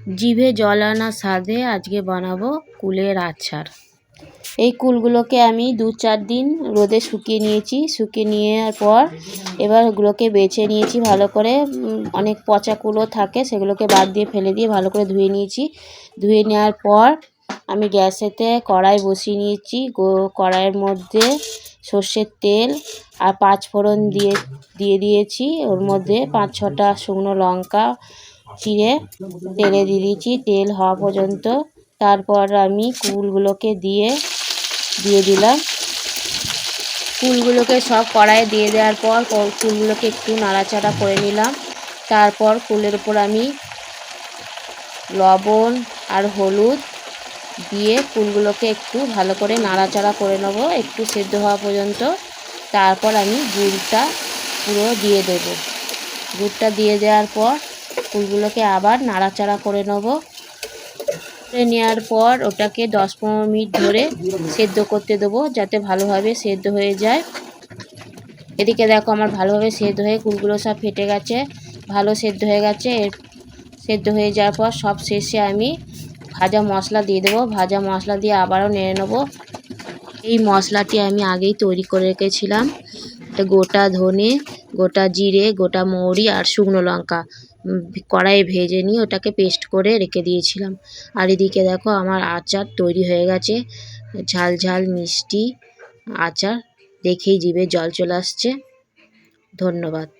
জিভে জল আনা স্বাদে আজকে বানাবো কুলের আচার। এই কুলগুলোকে আমি 2-4 দিন রোদে শুকিয়ে নিয়েছি। শুকিয়ে নেওয়ার পর এবার ওগুলোকে বেছে নিয়েছি ভালো করে। অনেক পচা কুলও থাকে, সেগুলোকে বাদ দিয়ে ফেলে দিয়ে ভালো করে ধুয়ে নিয়েছি। ধুয়ে নেওয়ার পর আমি গ্যাসেতে কড়াই বসিয়ে নিয়েছি। কড়াইয়ের মধ্যে সর্ষের তেল আর 5 ফোড়ন দিয়ে দিয়েছি। ওর মধ্যে 5-6টা শুকনো লঙ্কা চিড়ে তেলে দিয়ে দিয়েছি, তেল হওয়া পর্যন্ত। তারপর আমি কুলগুলোকে দিয়ে দিলাম। কুলগুলোকে সব কড়াইয়ে দিয়ে দেওয়ার পর কুলগুলোকে একটু নাড়াচাড়া করে নিলাম। তারপর কুলের উপর আমি লবণ আর হলুদ দিয়ে কুলগুলোকে একটু ভালো করে নাড়াচাড়া করে নেব, একটু সেদ্ধ হওয়া পর্যন্ত। তারপর আমি গুড়টা পুরো দিয়ে দেব। গুড়টা দিয়ে দেওয়ার পর কুলগুলোকে আবার নাড়াচাড়া করে নেব। নেওয়ার পর ওটাকে 10-15 মিনিট ধরে সেদ্ধ করতে দেবো, যাতে ভালোভাবে সেদ্ধ হয়ে যায়। এদিকে দেখো আমার ভালোভাবে সেদ্ধ হয়ে কুলগুলো সব ফেটে গেছে, ভালো সেদ্ধ হয়ে গেছে। সেদ্ধ হয়ে যাওয়ার পর সব শেষে আমি ভাজা মশলা দিয়ে দেবো। ভাজা মশলা দিয়ে আবারও নেড়ে নেবো। এই মশলাটি আমি আগেই তৈরি করে রেখেছিলাম। এটা গোটা ধনে, গোটা জিরে, গোটা মৌরি আর শুকনো লঙ্কা কড়াইয়ে ভেজে নিয়ে ওটাকে পেস্ট করে রেখে দিয়েছিলাম। আর এদিকে দেখো আমার আচার তৈরি হয়ে গেছে। ঝাল ঝাল মিষ্টি আচার, দেখেই জিভে জল চলে আসছে। ধন্যবাদ।